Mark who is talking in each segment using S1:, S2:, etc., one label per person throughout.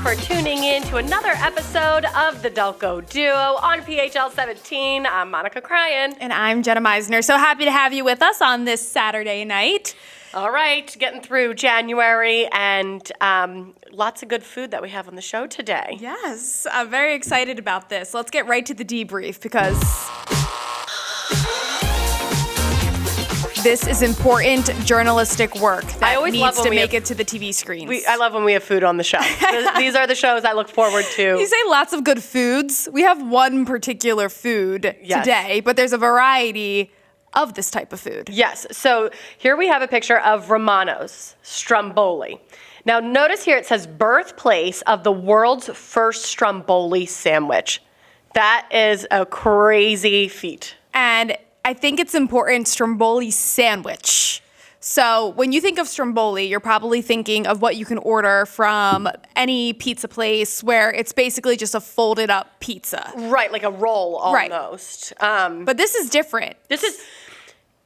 S1: for tuning in to another episode of the Delco Duo on PHL 17. I'm Monica Cryan.
S2: And I'm Jenna Meisner. So happy to have you with us on this Saturday night.
S1: All right, getting through January and lots of good food that we have on the show today.
S2: Yes, I'm very excited about this. Let's get right to the debrief because this is important journalistic work that needs to make it to the TV screens.
S1: I love when we have food on the show. These are the shows I look forward to.
S2: You say lots of good foods. We have one particular food today, but there's a variety of this type of food.
S1: Yes. So here we have a picture of Romano's Stromboli. Now notice here it says birthplace of the world's first Stromboli sandwich. That is a crazy feat.
S2: And I think it's important, Stromboli sandwich. So when you think of Stromboli, you're probably thinking of what you can order from any pizza place where it's basically just a folded up pizza.
S1: Right, like a roll almost.
S2: Right. But this is different.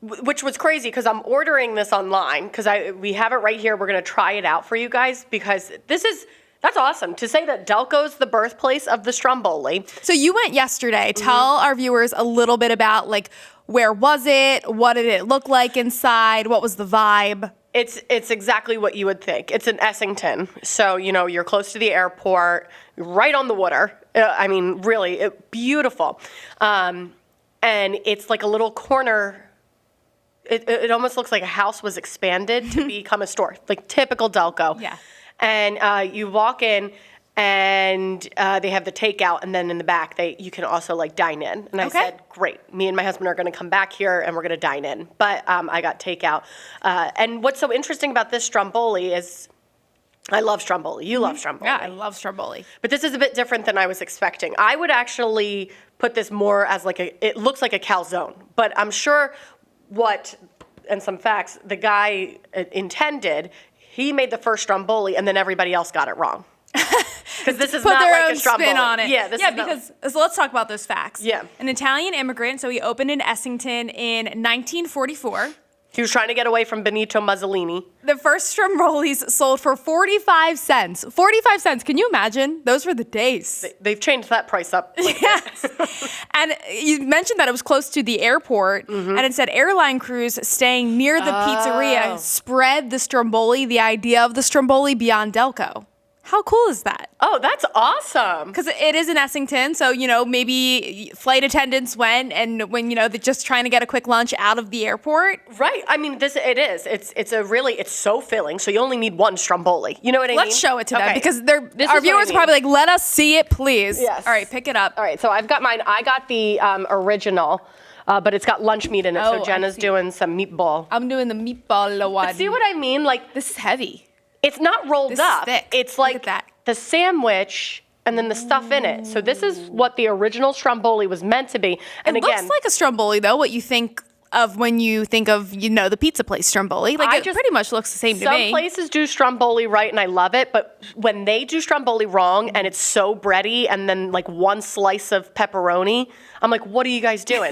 S1: Which was crazy because I'm ordering this online because we have it right here. We're going to try it out for you guys because that's awesome. To say that Delco's the birthplace of the Stromboli.
S2: So you went yesterday. Tell our viewers a little bit about where was it? What did it look like inside? What was the vibe?
S1: It's exactly what you would think. It's in Essington. So, you're close to the airport, right on the water. Really beautiful. And it's like a little corner. It almost looks like a house was expanded to become a store, like typical Delco.
S2: Yeah.
S1: And you walk in, and they have the takeout, and then in the back, you can also dine in. And I said, great. Me and my husband are going to come back here, and we're going to dine in. But I got takeout. And what's so interesting about this Stromboli is I love Stromboli. You love Stromboli.
S2: Yeah, I love Stromboli.
S1: But this is a bit different than I was expecting. I would actually put this more as it looks like a calzone. But I'm sure and some facts, the guy intended, he made the first Stromboli, and then everybody else got it wrong. Because this is not like a Stromboli.
S2: Spin on it.
S1: So
S2: let's talk about those facts.
S1: Yeah.
S2: An Italian immigrant, so he opened in Essington in 1944.
S1: He was trying to get away from Benito Mussolini.
S2: The first Strombolis sold for 45 cents. 45 cents. Can you imagine? Those were the days.
S1: They've changed that price up.
S2: Yes. And you mentioned that it was close to the airport, and it said airline crews staying near the pizzeria spread the Stromboli, the idea of the Stromboli, beyond Delco. How cool is that?
S1: Oh, that's awesome.
S2: Because it is in Essington, so, maybe flight attendants went and when, they're just trying to get a quick lunch out of the airport.
S1: Right. It is. It's so filling, so you only need one Stromboli. You know what I mean?
S2: Let's show it to them because our viewers are probably let us see it, please.
S1: Yes.
S2: All right, pick it up.
S1: All right, so I've got mine. I got the original, but it's got lunch meat in it, so Jenna's doing some meatball.
S2: I'm doing the meatball one.
S1: But see what I mean?
S2: This is heavy.
S1: It's not rolled up.
S2: Thick.
S1: It's like the sandwich and then the stuff in it. So this is what the original Stromboli was meant to be. And
S2: it looks like a Stromboli, though, what you think of when you think of, the pizza place Stromboli. It pretty much looks the same to me.
S1: Some places do Stromboli right, and I love it. But when they do Stromboli wrong and it's so bready and then one slice of pepperoni, I'm like, what are you guys doing?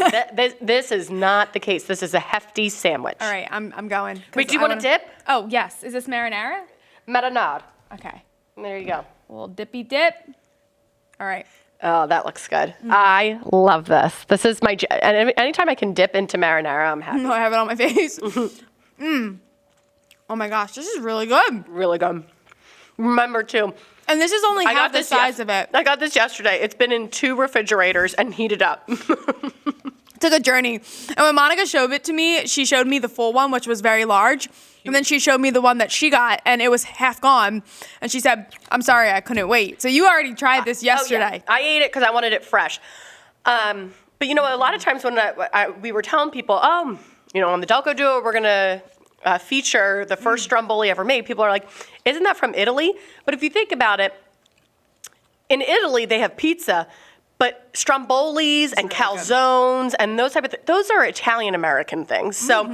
S1: This is not the case. This is a hefty sandwich.
S2: All right, I'm going.
S1: Wait, do you want to dip?
S2: Oh, yes. Is this marinara?
S1: Marinade.
S2: Okay.
S1: There you go.
S2: A little dippy dip. All right.
S1: Oh, that looks good. I love this. This is and anytime I can dip into marinara, I'm happy.
S2: No, I have it on my face. Oh my gosh, this is really good.
S1: Really good. Remember too.
S2: And this is only half the size of it.
S1: I got this yesterday. It's been in 2 refrigerators and heated up.
S2: Took a journey. And when Monica showed it to me, she showed me the full one, which was very large. And then she showed me the one that she got, and it was half gone. And she said, I'm sorry, I couldn't wait. So you already tried this yesterday.
S1: I ate it because I wanted it fresh. But a lot of times when we were telling people, on the Delco Duo, we're going to feature the first Stromboli ever made, people are like, isn't that from Italy? But if you think about it, in Italy, they have pizza. But Strombolis and calzones and those type of those are Italian-American things. So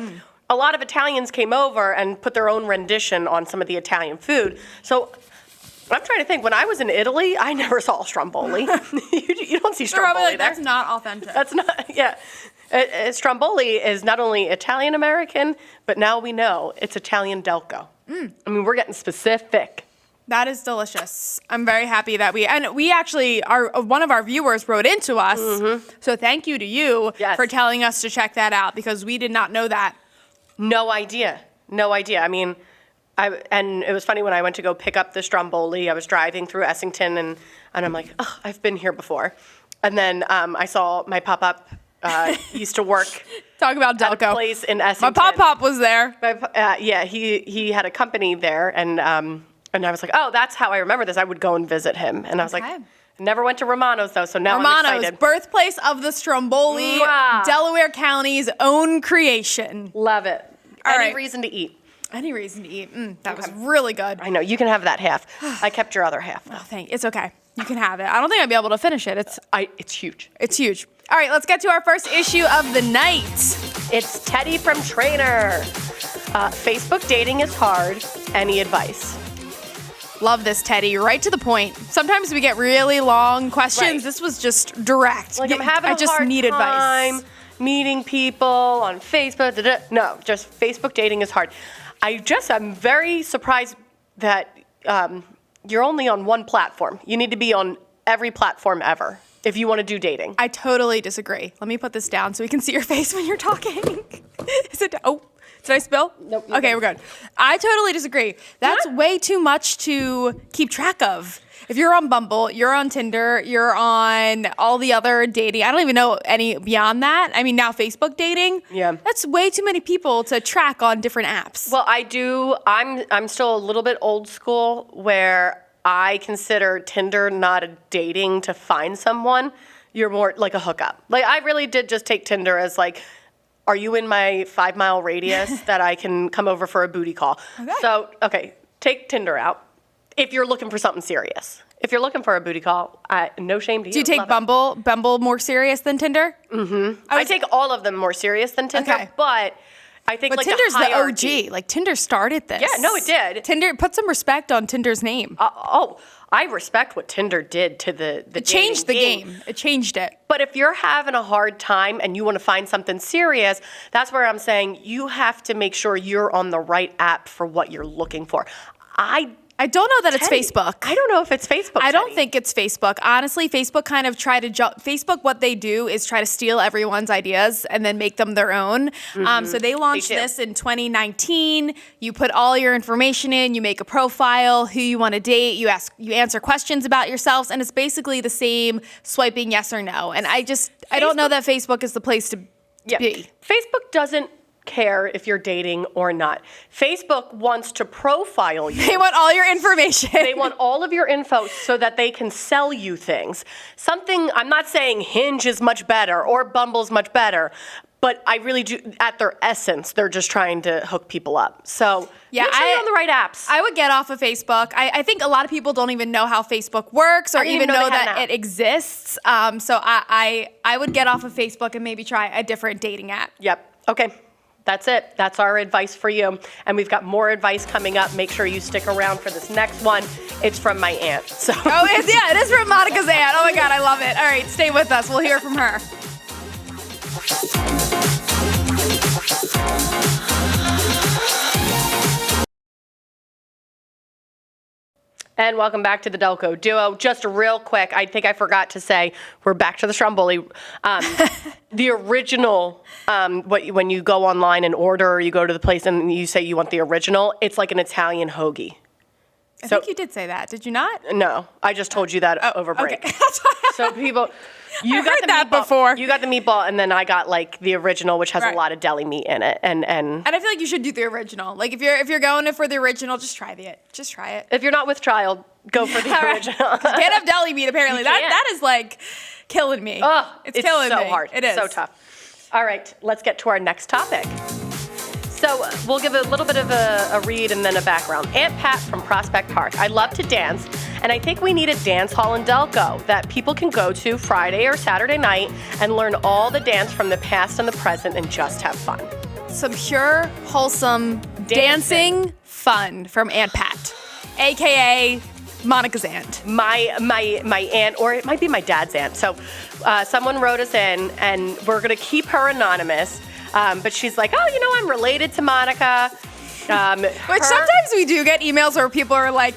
S1: a lot of Italians came over and put their own rendition on some of the Italian food. So I'm trying to think. When I was in Italy, I never saw Stromboli. you don't see Stromboli there.
S2: That's not authentic.
S1: That's not, yeah. Stromboli is not only Italian-American, but now we know it's Italian Delco. I mean, we're getting specific.
S2: That is delicious. I'm very happy that we actually one of our viewers wrote into us. So thank you to you for telling us to check that out because we did not know that.
S1: No idea. I mean, and it was funny when I went to go pick up the stromboli. I was driving through Essington and I'm like, oh, I've been here before. And then I saw my pop-up used to work.
S2: Talk about Delco.
S1: At a place in Essington.
S2: My pop-up was there.
S1: Yeah, he had a company there, and I was like, oh, that's how I remember this. I would go and visit him, and I was like, never went to Romano's though, so now I'm excited.
S2: Birthplace of the stromboli, Delaware County's own creation.
S1: Love it. Any reason to eat.
S2: Any reason to eat. That was really good.
S1: I know. You can have that half. I kept your other half.
S2: Oh, thank you. It's okay. You can have it. I don't think I'd be able to finish it.
S1: It's huge.
S2: It's huge. All right, let's get to our first issue of the night.
S1: It's Teddy from Trainer. Facebook dating is hard. Any advice?
S2: Love this, Teddy. Right to the point. Sometimes we get really long questions.
S1: Right.
S2: This was just direct.
S1: Like, I'm having
S2: I just need advice.
S1: Meeting people on Facebook. No, just Facebook dating is hard. I'm very surprised that you're only on one platform. You need to be on every platform ever if you want to do dating.
S2: I totally disagree. Let me put this down so we can see your face when you're talking. Did I spill?
S1: Nope.
S2: Okay, we're good. I totally disagree. That's way too much to keep track of. If you're on Bumble, you're on Tinder, you're on all the other dating. I don't even know any beyond that. I mean, now Facebook dating.
S1: Yeah.
S2: That's way too many people to track on different apps.
S1: Well, I'm still a little bit old school where I consider Tinder not a dating to find someone. You're more like a hookup. Like, I really did just take Tinder as like, are you in my 5-mile radius that I can come over for a booty call? Okay. So, take Tinder out if you're looking for something serious. If you're looking for a booty call, no shame to you.
S2: Do you take Bumble more serious than Tinder?
S1: Mm-hmm. I take all of them more serious than Tinder, but I think like
S2: Tinder's
S1: the
S2: OG. Like, Tinder started this.
S1: Yeah, no, it did.
S2: Tinder, put some respect on Tinder's name.
S1: I respect what Tinder did to the
S2: It changed the game. It changed it.
S1: But if you're having a hard time and you want to find something serious, that's where I'm saying you have to make sure you're on the right app for what you're looking for.
S2: I don't know that it's Facebook.
S1: I don't know if it's Facebook.
S2: I don't think it's Facebook. Honestly, Facebook kind of Facebook, what they do is try to steal everyone's ideas and then make them their own. So they launched this in 2019. You put all your information in, you make a profile, who you want to date, you answer questions about yourselves, and it's basically the same swiping yes or no. And I don't know that Facebook is the place to be.
S1: Facebook doesn't care if you're dating or not. Facebook wants to profile you.
S2: They want all your information.
S1: They want all of your info so that they can sell you things. I'm not saying Hinge is much better or Bumble's much better, but I really do, at their essence, they're just trying to hook people up. So make sure you're on the right apps.
S2: I would get off of Facebook. I think a lot of people don't even know how Facebook works or even know that it exists. So I would get off of Facebook and maybe try a different dating app.
S1: Yep. Okay. That's it. That's our advice for you. And we've got more advice coming up. Make sure you stick around for this next one. It's from my aunt. So.
S2: It is from Monica's aunt. Oh my God, I love it. All right, stay with us. We'll hear from her.
S1: And welcome back to the Delco Duo. Just real quick, I think I forgot to say, we're back to the stromboli. The original, when you go online and order, or you go to the place and you say you want the original, it's like an Italian hoagie.
S2: I think you did say that. Did you not?
S1: No, I just told you that over break.
S2: Okay.
S1: So people,
S2: you got that before.
S1: You got the meatball, and then I got like the original, which has a lot of deli meat in it, and
S2: I feel like you should do the original. Like if you're going for the original, just try it. If
S1: you're not with child, go for the original.
S2: Can't have deli meat apparently. That is like killing me.
S1: Oh,
S2: it's killing me.
S1: So hard.
S2: It is
S1: so tough. All right, let's get to our next topic. So we'll give a little bit of a read and then a background. Aunt Pat from Prospect Park. I love to dance, and I think we need a dance hall in Delco that people can go to Friday or Saturday night and learn all the dance from the past and the present and just have fun.
S2: Some pure, wholesome dancing fun from Aunt Pat, a.k.a. Monica's aunt.
S1: My aunt, or it might be my dad's aunt. So someone wrote us in, and we're going to keep her anonymous. But she's like, I'm related to Monica.
S2: But sometimes we do get emails where people are like,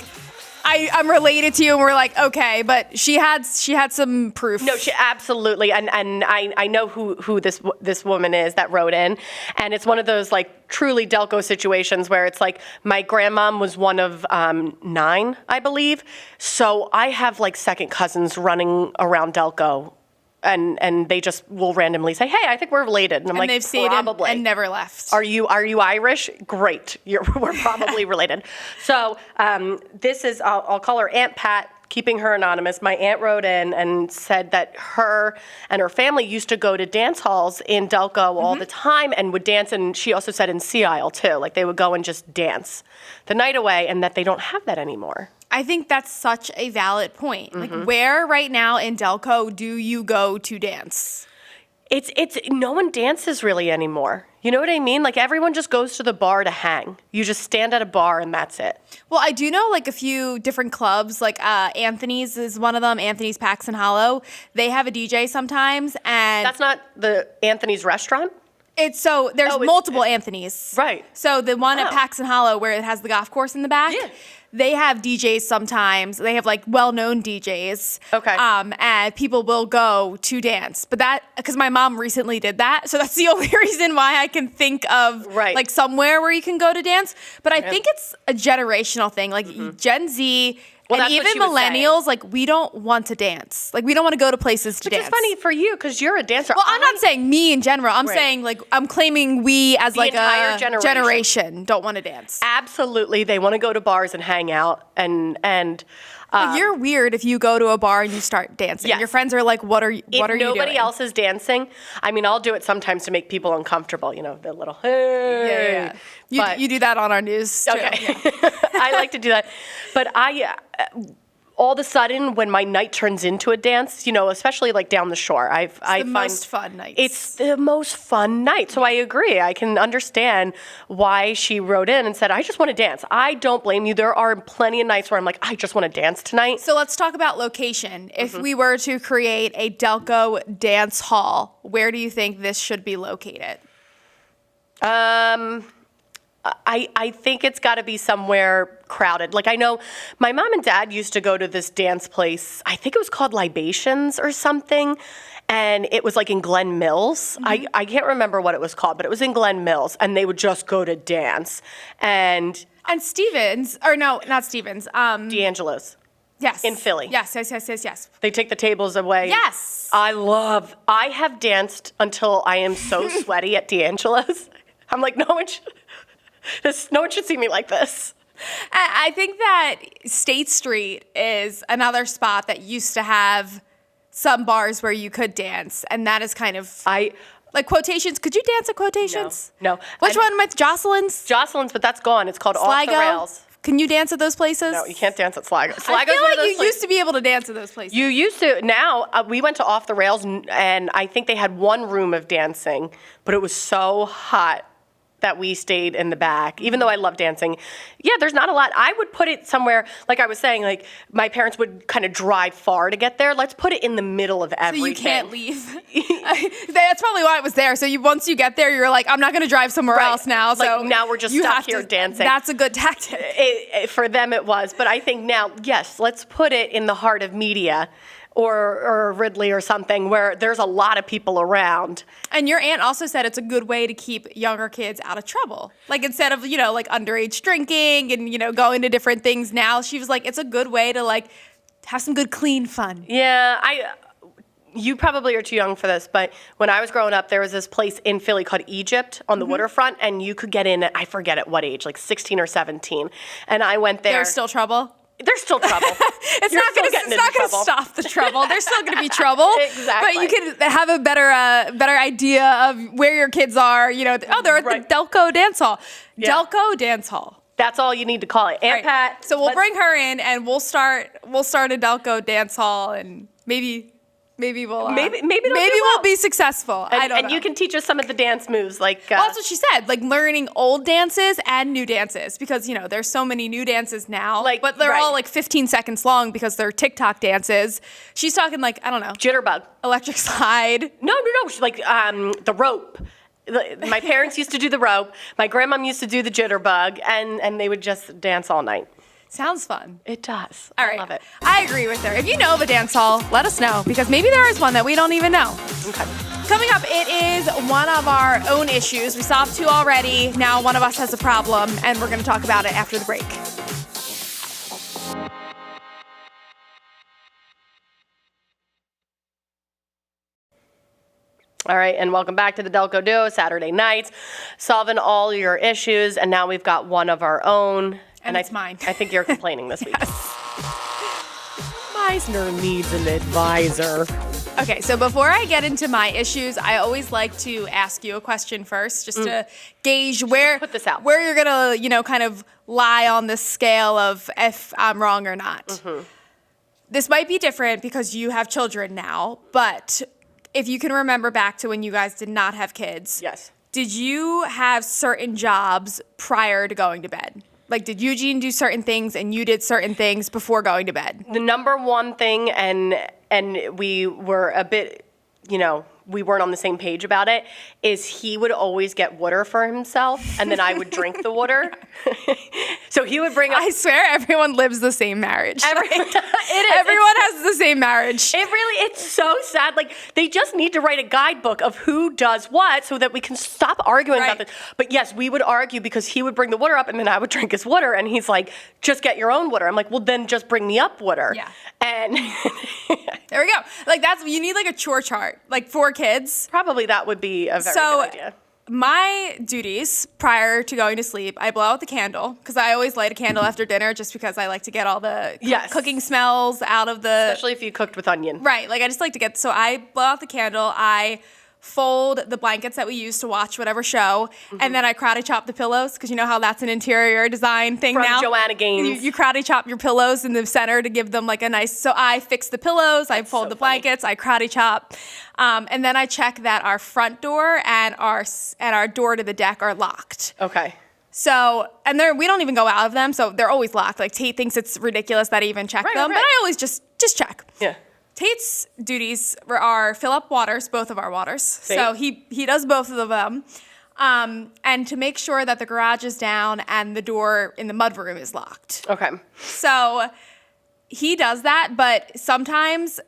S2: I'm related to you, and we're like, okay, but she had some proof.
S1: No, she absolutely, and I know who this woman is that wrote in, and it's one of those like truly Delco situations where it's like my grandmom was one of 9, I believe, so I have like second cousins running around Delco. And they just will randomly say, "Hey, I think we're related," and I'm like,
S2: they've stayed
S1: "Probably."
S2: and never left.
S1: Are you Irish? Great, we're probably related. So this is I'll call her Aunt Pat. Keeping her anonymous, my aunt wrote in and said that her and her family used to go to dance halls in Delco all the time and would dance. And she also said in Sea Isle too, like they would go and just dance the night away, and that they don't have that anymore.
S2: I think that's such a valid point. Like, where right now in Delco do you go to dance?
S1: It's no one dances really anymore. You know what I mean? Like everyone just goes to the bar to hang. You just stand at a bar and that's it.
S2: Well, I do know like a few different clubs, like Anthony's is one of them, Anthony's Paxton Hollow. They have a DJ sometimes, and
S1: That's not the Anthony's restaurant?
S2: there's multiple Anthony's.
S1: Right.
S2: So the one at
S1: Oh.
S2: Paxton Hollow where it has the golf course in the back.
S1: Yeah.
S2: They have DJs sometimes. They have like well-known DJs.
S1: Okay.
S2: And people will go to dance. But because my mom recently did that. So that's the only reason why I can think of like somewhere where you can go to dance. But I think it's a generational thing. Like Gen Z
S1: Well,
S2: and
S1: that's what
S2: even
S1: she was saying.
S2: millennials, like we don't want to dance. Like we don't want to go to places to
S1: Which
S2: dance.
S1: is funny for you because you're a dancer.
S2: Well, I'm not saying me in general. I'm
S1: Right.
S2: saying like I'm claiming we as like
S1: entire
S2: a
S1: generation.
S2: don't want to dance.
S1: Absolutely, they want to go to bars and hang out and
S2: Like, you're weird if you go to a bar and you start dancing.
S1: Yes.
S2: Your friends are like, "What are you?
S1: if
S2: What are you doing?"
S1: nobody else is dancing, I mean, I'll do it sometimes to make people uncomfortable. You know, the little hey.
S2: Yeah.
S1: But-
S2: You do that on our news too.
S1: Okay. I like to do that. But all of a sudden, when my night turns into a dance, you know, especially like down the shore, I find
S2: most fun nights.
S1: It's the most fun night. So I agree. I can understand why she wrote in and said, I just want to dance. I don't blame you. There are plenty of nights where I'm like, I just want to dance tonight.
S2: So let's talk about location. If we were to create a Delco dance hall, where do you think this should be located?
S1: I think it's got to be somewhere crowded. Like I know my mom and dad used to go to this dance place. I think it was called Libations or something. And it was like in Glen Mills. I can't remember what it was called, but it was in Glen Mills. And they would just go to dance. And
S2: Stevens, or no, not Stevens.
S1: D'Angelo's.
S2: Yes.
S1: in Philly.
S2: Yes.
S1: They take the tables away.
S2: Yes.
S1: I have danced until I am so sweaty at D'Angelo's. I'm like, no one should see me like this.
S2: I think that State Street is another spot that used to have some bars where you could dance, and that is kind of like Quotations. Could you dance at Quotations?
S1: No.
S2: Which one? With Jocelyn's?
S1: Jocelyn's, but that's gone. It's called Off the
S2: Sligo?
S1: Rails.
S2: Can you dance at those places?
S1: No, you can't dance at Sligo.
S2: I
S1: Sligo's
S2: feel
S1: one of
S2: like
S1: those
S2: you
S1: places.
S2: used to be able to dance at those places.
S1: You used to. Now, we went to Off the Rails, and I think they had one room of dancing, but it was so hot that we stayed in the back, even though I love dancing. Yeah, there's not a lot. I would put it somewhere, like I was saying, like my parents would kind of drive far to get there. Let's put it in the middle of everything.
S2: So you can't leave. That's probably why it was there. So once you get there, you're like, I'm not going to drive somewhere
S1: Right.
S2: else now. So
S1: Like, now we're just
S2: you
S1: stuck
S2: have
S1: here dancing.
S2: That's a good tactic.
S1: For them it was, but I think now, yes, let's put it in the heart of media or Ridley or something where there's a lot of people around.
S2: And your aunt also said it's a good way to keep younger kids out of trouble. Like instead of, like underage drinking and, going to different things now, she was like, it's a good way to like have some good clean fun.
S1: Yeah, you probably are too young for this, but when I was growing up, there was this place in Philly called Egypt on the waterfront, and you could get in at, I forget at what age, like 16 or 17. And I went there.
S2: There's still trouble?
S1: There's still trouble.
S2: It's not going to stop the trouble. There's still going to be trouble.
S1: Exactly.
S2: But you can have a better idea of where your kids are. They're at the Delco Dance Hall. Yeah. Delco Dance Hall.
S1: That's all you need to call it. Aunt Pat.
S2: So we'll bring her in and we'll start a Delco Dance Hall, and maybe we'll we'll be successful. I don't know.
S1: And you can teach us some of the dance moves, like.
S2: Well, that's what she said, like learning old dances and new dances, because there's so many new dances now, but they're all like 15 seconds long because they're TikTok dances. She's talking like, I don't know,
S1: jitterbug,
S2: electric slide.
S1: No, she's like the rope. My parents used to do the rope. My grandmom used to do the jitterbug, and they would just dance all night.
S2: Sounds fun.
S1: It does.
S2: All
S1: I
S2: right.
S1: love it.
S2: I agree with her. If you know of a dance hall, let us know because maybe there is one that we don't even know.
S1: Okay.
S2: Coming up, it is one of our own issues. We solved 2 already. Now one of us has a problem, and we're going to talk about it after the break.
S1: All right, and welcome back to the Delco Duo, Saturday nights, solving all your issues, and now we've got one of our own.
S2: And it's mine.
S1: I think you're complaining this week. Meisner needs an advisor.
S2: Okay, so before I get into my issues, I always like to ask you a question first, just to gauge where
S1: put this out.
S2: where you're gonna, kind of lie on the scale of if I'm wrong or not.
S1: Mm-hmm.
S2: This might be different because you have children now, but if you can remember back to when you guys did not have kids,
S1: Yes.
S2: did you have certain jobs prior to going to bed? Like, did Eugene do certain things and you did certain things before going to bed?
S1: The number one thing, and we were a bit, we weren't on the same page about it, is he would always get water for himself, and then I would drink the water. So he would bring up...
S2: I swear everyone lives the same marriage.
S1: It is.
S2: Everyone has the same marriage.
S1: It's so sad. Like, they just need to write a guidebook of who does what so that we can stop arguing about
S2: Right.
S1: this. But yes, we would argue because he would bring the water up and then I would drink his water. And he's like, just get your own water. I'm like, well, then just bring me up water.
S2: Yeah.
S1: And
S2: There we go. Like, you need like a chore chart, like 4 kids.
S1: probably that would be a very good idea.
S2: My duties prior to going to sleep, I blow out the candle because I always light a candle after dinner just because I like to get all the
S1: Yes.
S2: cooking smells out of the...
S1: Especially if you cooked with onion.
S2: Right. Like, I just like to get... So I blow out the candle. I fold the blankets that we use to watch whatever show, and then I karate chop the pillows because you know how that's an interior design thing
S1: From
S2: now?
S1: Joanna Gaines.
S2: You karate chop your pillows in the center to give them like a nice... So I fix the pillows, I fold
S1: so
S2: the
S1: funny.
S2: blankets, I karate chop, and then I check that our front door and our door to the deck are locked.
S1: Okay.
S2: So, and we don't even go out of them, so they're always locked. Like, Tate thinks it's ridiculous that I even check
S1: Right,
S2: them,
S1: right.
S2: but I always just check.
S1: Yeah.
S2: Tate's duties are fill up waters, both of our waters. So he does both of them. And to make sure that the garage is down and the door in the mudroom is locked.
S1: Okay.
S2: So he does that, but sometimes,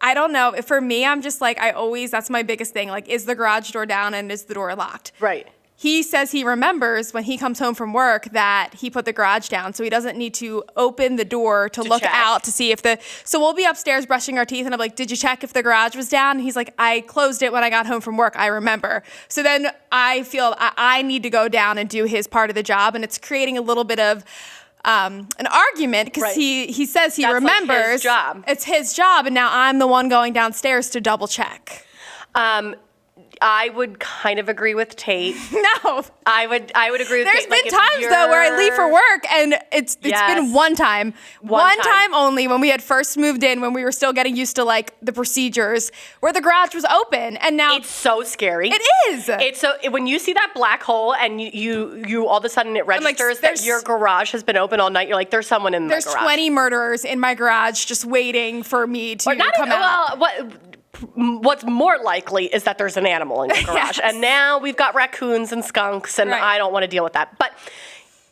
S2: I don't know, for me, I'm just like, that's my biggest thing. Like, is the garage door down and is the door locked?
S1: Right.
S2: He says he remembers when he comes home from work that he put the garage down, so he doesn't need to open the door to look
S1: check.
S2: out to see if so we'll be upstairs brushing our teeth, and I'm like, did you check if the garage was down? And he's like, I closed it when I got home from work, I remember. So then I feel I need to go down and do his part of the job, and it's creating a little bit of an argument because
S1: Right.
S2: he says he
S1: That's like his
S2: remembers.
S1: job.
S2: It's his job, and now I'm the one going downstairs to double check.
S1: I would kind of agree with Tate.
S2: No.
S1: I would agree with
S2: There's
S1: Tate.
S2: been
S1: Like, if
S2: times though where I leave for
S1: you're-
S2: work and it's
S1: Yes.
S2: been one time.
S1: One time.
S2: time only when we had first moved in when we were still getting used to like the procedures where the garage was open and now
S1: It's so scary.
S2: it is.
S1: It's so when you see that black hole and you all of a sudden it
S2: like,
S1: registers that
S2: there's-
S1: your garage has been open all night. You're like, there's someone in
S2: There's
S1: the garage.
S2: 20 murderers in my garage just waiting for me to
S1: Or not
S2: come
S1: even,
S2: out.
S1: well, what's more likely is that there's an animal in your garage.
S2: Yes.
S1: And now we've got raccoons and skunks, and
S2: Right.
S1: I don't want to deal with that. But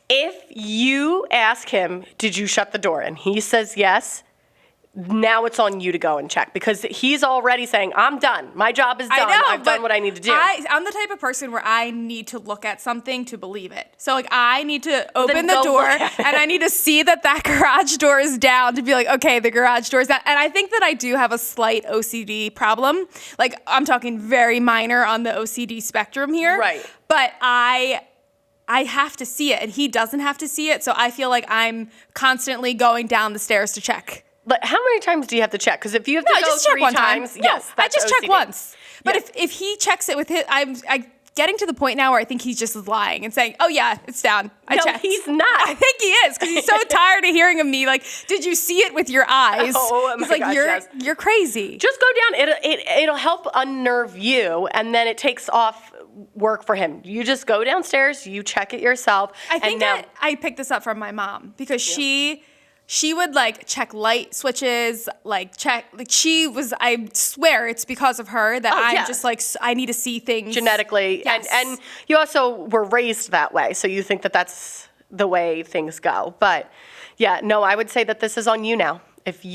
S1: if you ask him, did you shut the door? And he says yes, now it's on you to go and check because he's already saying, I'm done. My job is done.
S2: I know,
S1: I've
S2: but
S1: done what I need to do.
S2: I'm the type of person where I need to look at something to believe it. So like I need to open the
S1: go
S2: door
S1: look at it.
S2: and I need to see that garage door is down to be like, okay, the garage door is down. And I think that I do have a slight OCD problem. Like I'm talking very minor on the OCD spectrum here.
S1: Right.
S2: But I have to see it and he doesn't have to see it. So I feel like I'm constantly going down the stairs to check.
S1: But how many times do you have to check? Because if you have to
S2: No, I
S1: go
S2: just check
S1: 3
S2: one time.
S1: times,
S2: No,
S1: yes,
S2: I
S1: that's
S2: just check
S1: OCD.
S2: once. But
S1: Yeah.
S2: if he checks it with his, I'm getting to the point now where I think he's just lying and saying, "Oh yeah, it's down. I
S1: No,
S2: checked."
S1: he's not.
S2: I think he is because he's so tired of hearing of me. Like, did you see it with your eyes?
S1: Oh,
S2: he's
S1: my
S2: like,
S1: gosh, yes.
S2: you're crazy.
S1: Just go down. It'll help unnerve you, and then it takes off work for him. You just go downstairs, you check it yourself.
S2: I think
S1: and now,
S2: that I picked this up from my mom because she would like check light switches, like check, like I swear it's because of her that I'm
S1: yeah.
S2: just like, I need to see things.
S1: genetically,
S2: Yes.
S1: and you also were raised that way, so you think that that's the way things go. But Yeah, no, I would say that this is on you now. If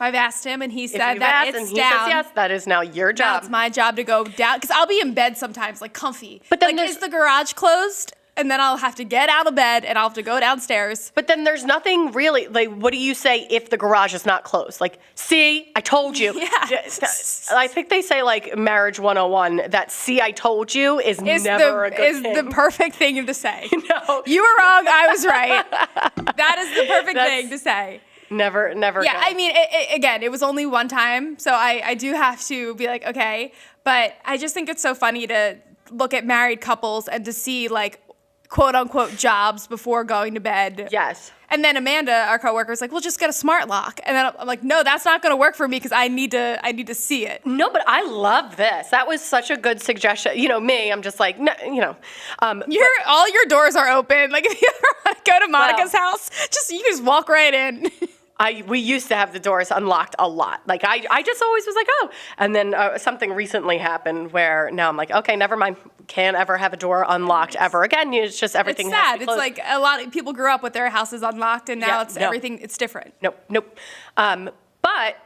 S2: I've asked him and he
S1: if
S2: said
S1: you've
S2: that
S1: asked
S2: it's
S1: and he
S2: down.
S1: says yes, that is now your
S2: Now
S1: job.
S2: it's my job to go down because I'll be in bed sometimes, like comfy.
S1: But then
S2: like,
S1: there's-
S2: is the garage closed? And then I'll have to get out of bed and I'll have to go downstairs.
S1: But then there's nothing really, like, what do you say if the garage is not closed? Like, see, I told you.
S2: Yeah.
S1: I think they say, like, marriage 101, that see, I told you is never a good thing.
S2: the perfect thing to say.
S1: No.
S2: You were wrong, I was right. That is the perfect thing to say.
S1: Never
S2: Yeah,
S1: good.
S2: I mean, again, it was only one time, so I do have to be like, okay. But I just think it's so funny to look at married couples and to see, like, quote unquote jobs before going to bed.
S1: Yes.
S2: And then Amanda, our coworker, is like, "Well, just get a smart lock." And then I'm like, "No, that's not going to work for me because I need to see it."
S1: No, but I love this. That was such a good suggestion. You know, me, I'm just like, no, you know.
S2: All your doors are open. Like if you ever want to go to Monica's house, you can just walk right in.
S1: We used to have the doors unlocked a lot. Like I just always was like, oh. And then something recently happened where now I'm like, okay, never mind. Can't ever have a door unlocked ever again. It's just everything
S2: It's
S1: has to
S2: sad.
S1: be
S2: It's
S1: closed.
S2: like a lot of people grew up with their houses unlocked, and now everything. It's different.
S1: Nope. But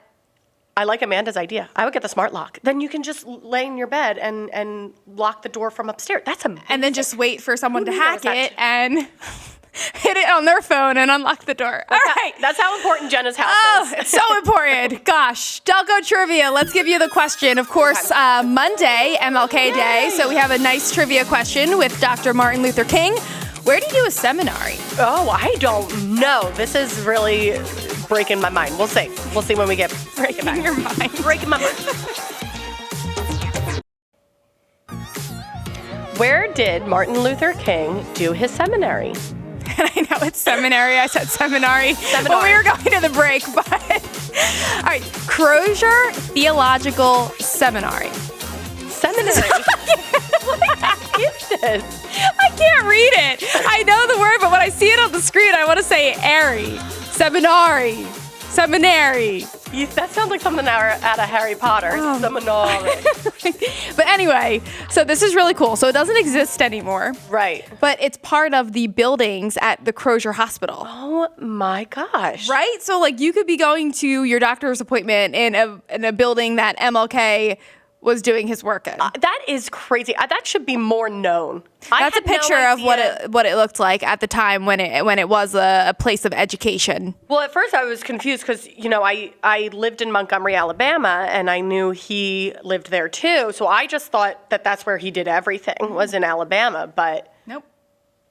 S1: I like Amanda's idea. I would get the smart lock. Then you can just lay in your bed and lock the door from upstairs. That's amazing.
S2: And then just wait for someone to
S1: Who
S2: hack
S1: knows that?
S2: it and hit it on their phone and unlock the door. All right.
S1: That's how important Jenna's house
S2: Oh,
S1: is.
S2: it's so important. Gosh. Delco Trivia, let's give you the question. Of course, Monday, MLK Day, so we have a nice trivia question with Dr. Martin Luther King. Where do you do a seminary?
S1: Oh, I don't know. This is really breaking my mind. We'll see. We'll see when we get
S2: Breaking your mind.
S1: breaking my mind. Where did Martin Luther King do his seminary?
S2: And I know it's seminary. I said seminary when we were going to the break, but all right. Crozier Theological Seminary.
S1: Seminary. What is this?
S2: I can't read it. I know the word, but when I see it on the screen, I want to say airy. Seminary. Seminary.
S1: That sounds like something out of Harry Potter. Seminary.
S2: But anyway, so this is really cool. So it doesn't exist anymore.
S1: Right.
S2: But it's part of the buildings at the Crozier Hospital.
S1: Oh my gosh.
S2: Right? So like you could be going to your doctor's appointment in a building that MLK was doing his work in.
S1: That is crazy. That should be more known.
S2: That's a picture of what it looked like at the time when it was a place of education.
S1: Well, at first I was confused because, you know, I lived in Montgomery, Alabama, and I knew he lived there too. So I just thought that that's where he did everything, was in Alabama. But,
S2: Nope.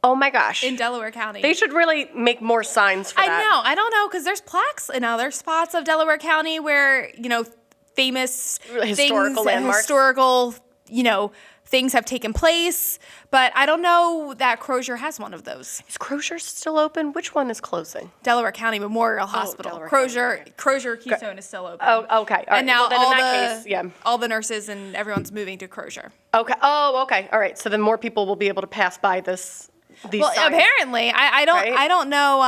S1: oh my gosh.
S2: In Delaware County.
S1: They should really make more signs for that.
S2: I know. I don't know because there's plaques in other spots of Delaware County where, you know, famous
S1: Historical landmarks.
S2: historical, you know, things have taken place. But I don't know that Crozier has one of those.
S1: Is Crozier still open? Which one is closing?
S2: Delaware County Memorial Hospital.
S1: Delaware
S2: Crozier Keystone is still open.
S1: Oh, okay. All right.
S2: And now
S1: well, then in that case,
S2: all the nurses and everyone's moving to Crozier.
S1: Okay. Oh, okay. All right. So then more people will be able to pass by these
S2: Well,
S1: signs.
S2: apparently, I don't
S1: Right?
S2: I don't know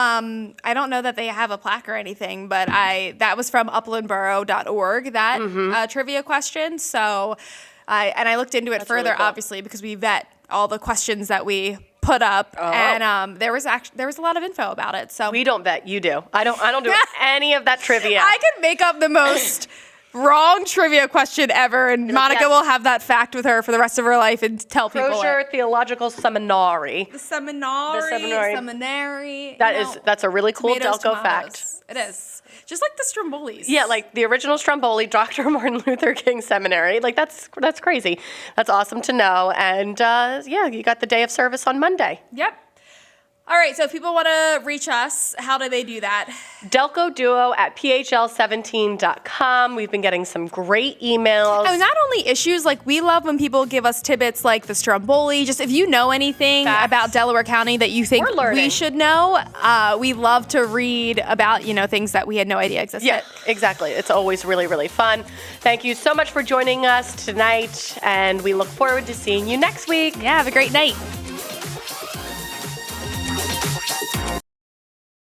S2: I don't know that they have a plaque or anything, but that was from uplandborough.org, that trivia question. So I looked into it further,
S1: really cool.
S2: obviously, because we vet all the questions that we put up, and there was a lot of info about it. So
S1: We don't bet. You do. I don't do any of that trivia.
S2: I could make up the most wrong trivia question ever, and Monica
S1: yes.
S2: will have that fact with her for the rest of her life and tell people
S1: Crozier
S2: it.
S1: Theological Seminary.
S2: The seminary.
S1: That's a really cool
S2: Tomatoes,
S1: Delco fact.
S2: tomatoes. It is. Just like the Strombolis.
S1: Yeah, like the original Stromboli, Dr. Martin Luther King Seminary. Like that's crazy. That's awesome to know. And yeah, you got the day of service on Monday.
S2: Yep. All right, so if people want to reach us, how do they do that?
S1: Delco Duo at phl17.com. We've been getting some great emails.
S2: Oh, not only issues, like we love when people give us tidbits like the Stromboli. Just if you know anything
S1: Facts.
S2: about Delaware County that you think
S1: We're learning.
S2: we should know, we love to read about, things that we had no idea existed.
S1: Yeah, exactly. It's always really, really fun. Thank you so much for joining us tonight, and we look forward to seeing you next week.
S2: Yeah, have a great night.